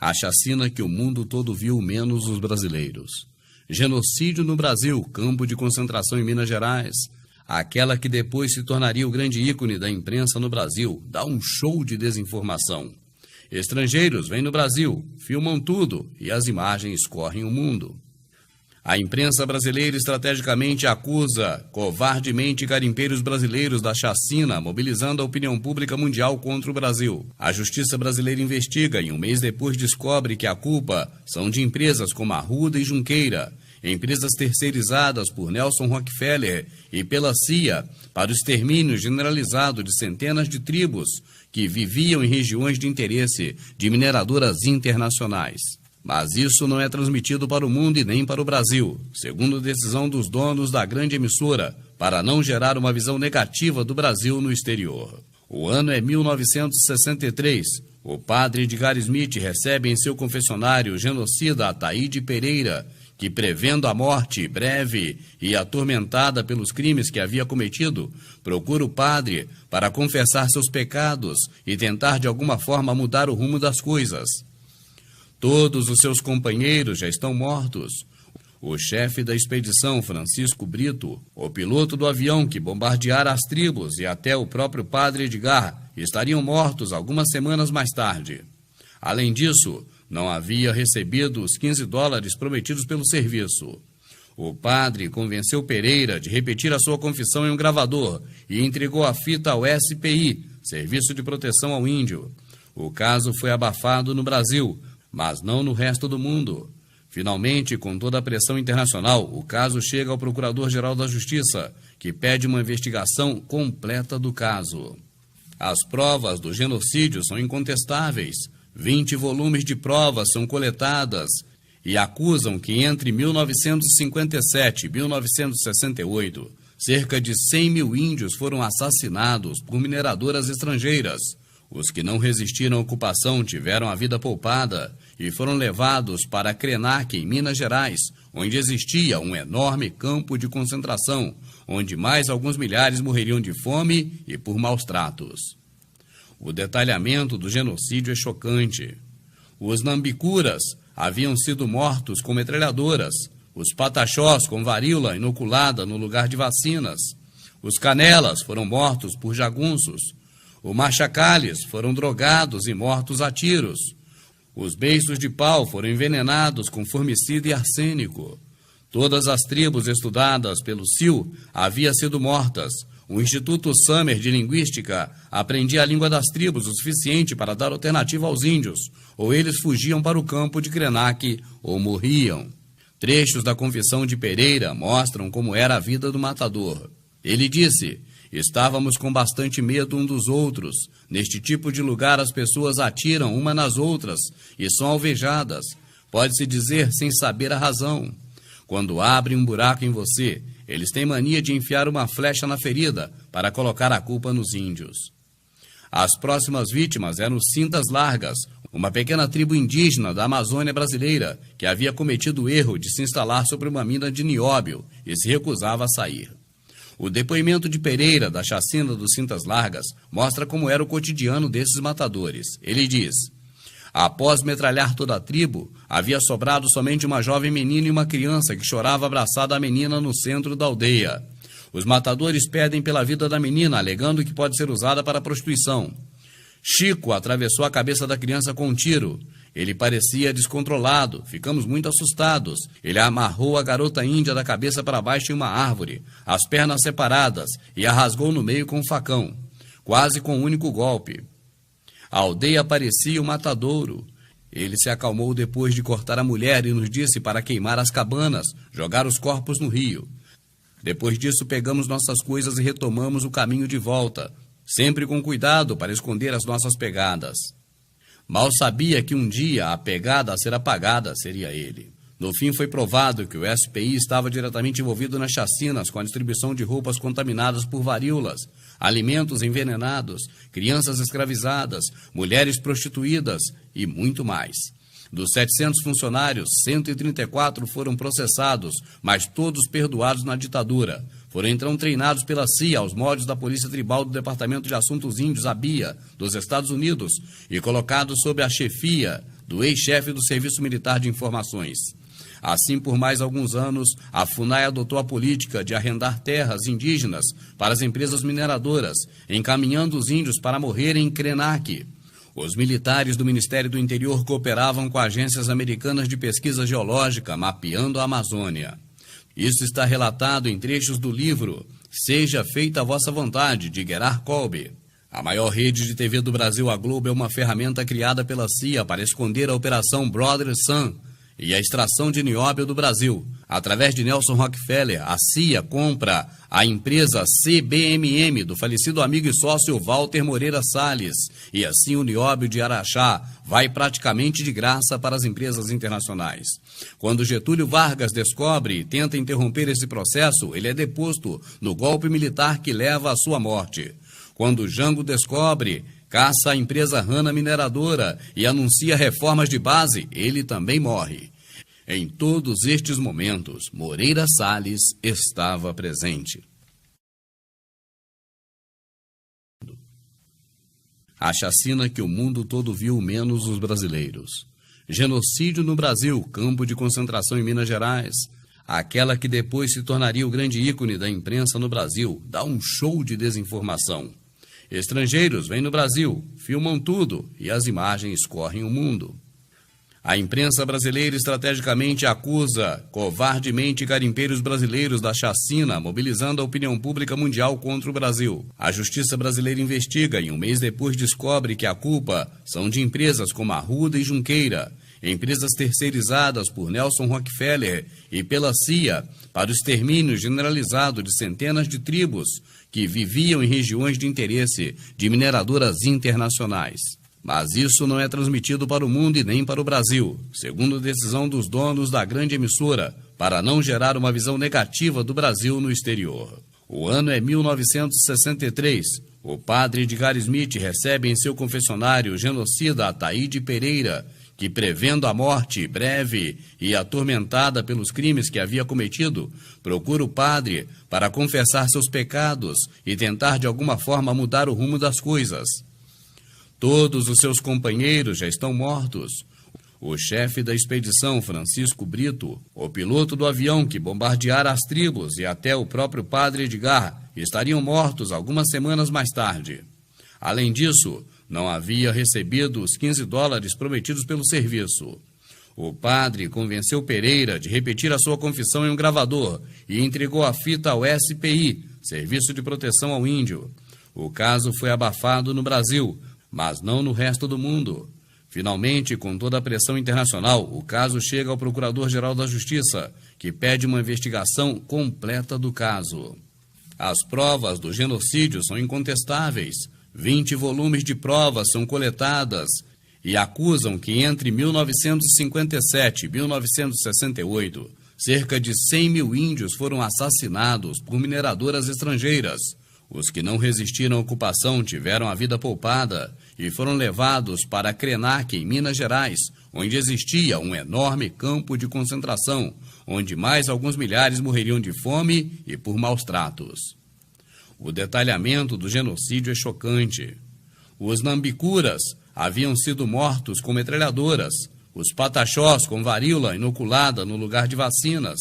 A chacina que o mundo todo viu, menos os brasileiros. Genocídio no Brasil, campo de concentração em Minas Gerais. Aquela que depois se tornaria o grande ícone da imprensa no Brasil, dá um show de desinformação. Estrangeiros vêm no Brasil, filmam tudo e as imagens correm o mundo. A imprensa brasileira estrategicamente acusa covardemente garimpeiros brasileiros da chacina, mobilizando a opinião pública mundial contra o Brasil. A justiça brasileira investiga e um mês depois descobre que a culpa são de empresas como Arruda e Junqueira, empresas terceirizadas por Nelson Rockefeller e pela CIA para o extermínio generalizado de centenas de tribos que viviam em regiões de interesse de mineradoras internacionais. Mas isso não é transmitido para o mundo e nem para o Brasil, segundo decisão dos donos da grande emissora, para não gerar uma visão negativa do Brasil no exterior. O ano é 1963. O padre Edgar Smith recebe em seu confessionário o genocida Ataíde Pereira, que, prevendo a morte breve e atormentada pelos crimes que havia cometido, procura o padre para confessar seus pecados e tentar de alguma forma mudar o rumo das coisas. Todos os seus companheiros já estão mortos. O chefe da expedição, Francisco Brito, o piloto do avião que bombardeara as tribos e até o próprio padre Edgar estariam mortos algumas semanas mais tarde. Além disso, não havia recebido os $15 prometidos pelo serviço. O padre convenceu Pereira de repetir a sua confissão em um gravador e entregou a fita ao SPI, Serviço de Proteção ao Índio. O caso foi abafado no Brasil, mas não no resto do mundo. Finalmente, com toda a pressão internacional, o caso chega ao Procurador-Geral da Justiça, que pede uma investigação completa do caso. As provas do genocídio são incontestáveis. 20 volumes de provas são coletadas e acusam que entre 1957 e 1968, cerca de 100 mil índios foram assassinados por mineradoras estrangeiras. Os que não resistiram à ocupação tiveram a vida poupada e foram levados para Krenak, em Minas Gerais, onde existia um enorme campo de concentração, onde mais alguns milhares morreriam de fome e por maus tratos. O detalhamento do genocídio é chocante. Os nambicuras haviam sido mortos com metralhadoras, os pataxós com varíola inoculada no lugar de vacinas, os canelas foram mortos por jagunços, os machacales foram drogados e mortos a tiros, os beiços de pau foram envenenados com formicida e arsênico. Todas as tribos estudadas pelo CIL haviam sido mortas. O Instituto Summer de Linguística aprendia a língua das tribos o suficiente para dar alternativa aos índios, ou eles fugiam para o campo de Krenak ou morriam. Trechos da confissão de Pereira mostram como era a vida do matador. Ele disse: "Estávamos com bastante medo um dos outros. Neste tipo de lugar as pessoas atiram uma nas outras e são alvejadas, pode-se dizer sem saber a razão. Quando abrem um buraco em você, eles têm mania de enfiar uma flecha na ferida para colocar a culpa nos índios." As próximas vítimas eram os Cintas Largas, uma pequena tribo indígena da Amazônia brasileira que havia cometido o erro de se instalar sobre uma mina de nióbio e se recusava a sair. O depoimento de Pereira da chacina dos Cintas Largas mostra como era o cotidiano desses matadores. Ele diz: "Após metralhar toda a tribo, havia sobrado somente uma jovem menina e uma criança que chorava abraçada à menina no centro da aldeia. Os matadores pedem pela vida da menina, alegando que pode ser usada para prostituição. Chico atravessou a cabeça da criança com um tiro. Ele parecia descontrolado, ficamos muito assustados. Ele amarrou a garota índia da cabeça para baixo em uma árvore, as pernas separadas, e a rasgou no meio com um facão, quase com um único golpe. A aldeia parecia um matadouro. Ele se acalmou depois de cortar a mulher e nos disse para queimar as cabanas, jogar os corpos no rio. Depois disso pegamos nossas coisas e retomamos o caminho de volta, sempre com cuidado para esconder as nossas pegadas. Mal sabia que um dia a pegada a ser apagada seria ele. No fim foi provado que o SPI estava diretamente envolvido nas chacinas com a distribuição de roupas contaminadas por varíolas, alimentos envenenados, crianças escravizadas, mulheres prostituídas e muito mais. Dos 700 funcionários, 134 foram processados, mas todos perdoados na ditadura. Foram então treinados pela CIA aos moldes da Polícia Tribal do Departamento de Assuntos Índios, a BIA, dos Estados Unidos, e colocados sob a chefia do ex-chefe do Serviço Militar de Informações. Assim, por mais alguns anos, a FUNAI adotou a política de arrendar terras indígenas para as empresas mineradoras, encaminhando os índios para morrerem em Krenak. Os militares do Ministério do Interior cooperavam com agências americanas de pesquisa geológica, mapeando a Amazônia. Isso está relatado em trechos do livro Seja Feita a Vossa Vontade, de Gerard Kolbe. A maior rede de TV do Brasil, a Globo, é uma ferramenta criada pela CIA para esconder a Operação Brother Sun e a extração de nióbio do Brasil. Através de Nelson Rockefeller, a CIA compra a empresa CBMM do falecido amigo e sócio Walter Moreira Salles. E assim o nióbio de Araxá vai praticamente de graça para as empresas internacionais. Quando Getúlio Vargas descobre e tenta interromper esse processo, ele é deposto no golpe militar que leva à sua morte. Quando Jango descobre, caça a empresa Rana Mineradora e anuncia reformas de base, ele também morre. Em todos estes momentos, Moreira Salles estava presente. A chacina que o mundo todo viu, menos os brasileiros. Genocídio no Brasil, campo de concentração em Minas Gerais. Aquela que depois se tornaria o grande ícone da imprensa no Brasil, dá um show de desinformação. Estrangeiros vêm no Brasil, filmam tudo e as imagens correm o mundo. A imprensa brasileira estrategicamente acusa covardemente garimpeiros brasileiros da chacina, mobilizando a opinião pública mundial contra o Brasil. A justiça brasileira investiga e um mês depois descobre que a culpa são de empresas como Arruda e Junqueira, empresas terceirizadas por Nelson Rockefeller e pela CIA para o extermínio generalizado de centenas de tribos que viviam em regiões de interesse de mineradoras internacionais. Mas isso não é transmitido para o mundo e nem para o Brasil, segundo decisão dos donos da grande emissora, para não gerar uma visão negativa do Brasil no exterior. O ano é 1963. O padre Edgar Smith recebe em seu confessionário o genocida Ataíde Pereira, que, prevendo a morte breve e atormentada pelos crimes que havia cometido, procura o padre para confessar seus pecados e tentar de alguma forma mudar o rumo das coisas. Todos os seus companheiros já estão mortos. O chefe da expedição, Francisco Brito, o piloto do avião que bombardeara as tribos e até o próprio padre Edgar estariam mortos algumas semanas mais tarde. Além disso, não havia recebido os $15 prometidos pelo serviço. O padre convenceu Pereira de repetir a sua confissão em um gravador e entregou a fita ao SPI, Serviço de Proteção ao Índio. O caso foi abafado no Brasil, mas não no resto do mundo. Finalmente, com toda a pressão internacional, o caso chega ao Procurador-Geral da Justiça, que pede uma investigação completa do caso. As provas do genocídio são incontestáveis. 20 volumes de provas são coletadas e acusam que entre 1957 e 1968, cerca de 100 mil índios foram assassinados por mineradoras estrangeiras. Os que não resistiram à ocupação tiveram a vida poupada e foram levados para Krenak, em Minas Gerais, onde existia um enorme campo de concentração, onde mais alguns milhares morreriam de fome e por maus tratos. O detalhamento do genocídio é chocante. Os nambicuras haviam sido mortos com metralhadoras, os pataxós com varíola inoculada no lugar de vacinas,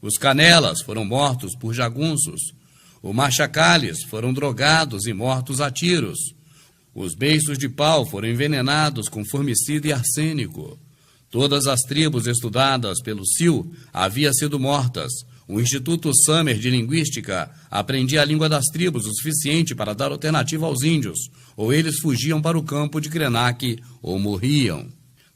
os canelas foram mortos por jagunços, os machacales foram drogados e mortos a tiros, os beiços de pau foram envenenados com formicida e arsênico. Todas as tribos estudadas pelo CIL haviam sido mortas. O Instituto Summer de Linguística aprendia a língua das tribos o suficiente para dar alternativa aos índios, ou eles fugiam para o campo de Krenak ou morriam.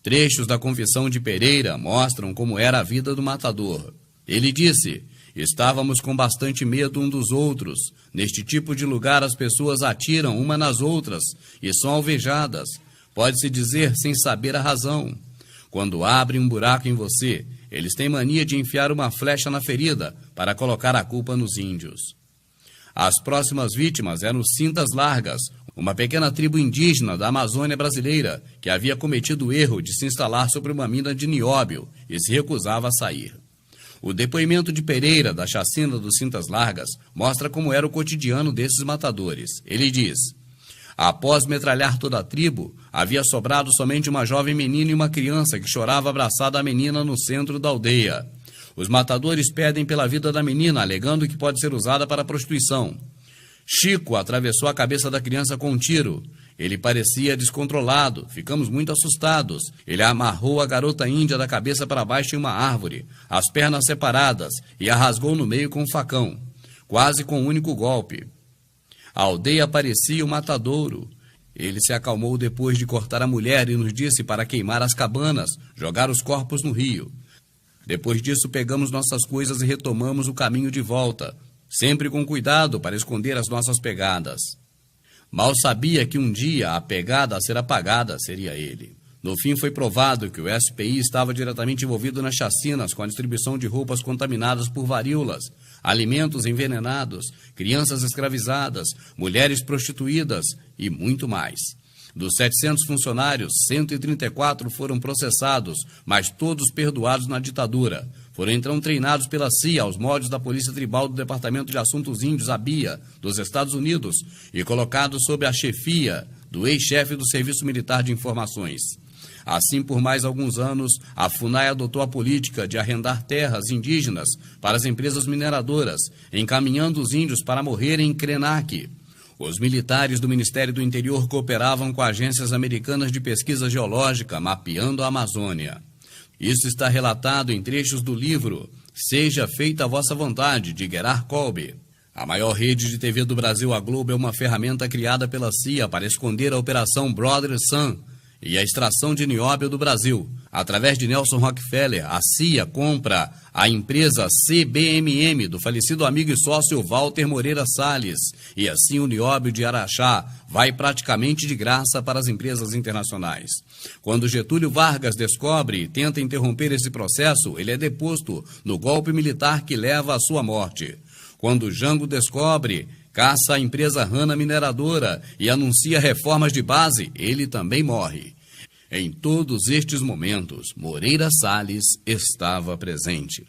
Trechos da confissão de Pereira mostram como era a vida do matador. Ele disse: "Estávamos com bastante medo um dos outros. Neste tipo de lugar as pessoas atiram uma nas outras e são alvejadas, pode-se dizer sem saber a razão. Quando abrem um buraco em você, eles têm mania de enfiar uma flecha na ferida para colocar a culpa nos índios." As próximas vítimas eram os Cintas Largas, uma pequena tribo indígena da Amazônia brasileira que havia cometido o erro de se instalar sobre uma mina de nióbio e se recusava a sair. O depoimento de Pereira da chacina dos Cintas Largas mostra como era o cotidiano desses matadores. Ele diz: Após metralhar toda a tribo, havia sobrado somente uma jovem menina e uma criança que chorava abraçada à menina no centro da aldeia. Os matadores pedem pela vida da menina, alegando que pode ser usada para prostituição. Chico atravessou a cabeça da criança com um tiro. Ele parecia descontrolado, ficamos muito assustados. Ele amarrou a garota índia da cabeça para baixo em uma árvore, as pernas separadas, e a rasgou no meio com um facão, quase com um único golpe. A aldeia parecia um matadouro. Ele se acalmou depois de cortar a mulher e nos disse para queimar as cabanas, jogar os corpos no rio. Depois disso, pegamos nossas coisas e retomamos o caminho de volta, sempre com cuidado para esconder as nossas pegadas. Mal sabia que um dia a pegada a ser apagada seria ele. No fim, foi provado que o SPI estava diretamente envolvido nas chacinas com a distribuição de roupas contaminadas por varíolas, alimentos envenenados, crianças escravizadas, mulheres prostituídas e muito mais. Dos 700 funcionários, 134 foram processados, mas todos perdoados na ditadura. Foram então treinados pela CIA aos moldes da Polícia Tribal do Departamento de Assuntos Índios, a BIA, dos Estados Unidos, e colocados sob a chefia do ex-chefe do Serviço Militar de Informações. Assim, por mais alguns anos, a FUNAI adotou a política de arrendar terras indígenas para as empresas mineradoras, encaminhando os índios para morrerem em Krenak. Os militares do Ministério do Interior cooperavam com agências americanas de pesquisa geológica, mapeando a Amazônia. Isso está relatado em trechos do livro Seja Feita a Vossa Vontade, de Gerard Colby. A maior rede de TV do Brasil, a Globo, é uma ferramenta criada pela CIA para esconder a Operação Brother Sun e a extração de nióbio do Brasil. Através de Nelson Rockefeller, a CIA compra a empresa CBMM do falecido amigo e sócio Walter Moreira Salles, e assim o nióbio de Araxá vai praticamente de graça para as empresas internacionais. Quando Getúlio Vargas descobre e tenta interromper esse processo, ele é deposto no golpe militar que leva à sua morte. Quando Jango descobre, caça a empresa Rana Mineradora e anuncia reformas de base, ele também morre. Em todos estes momentos, Moreira Salles estava presente.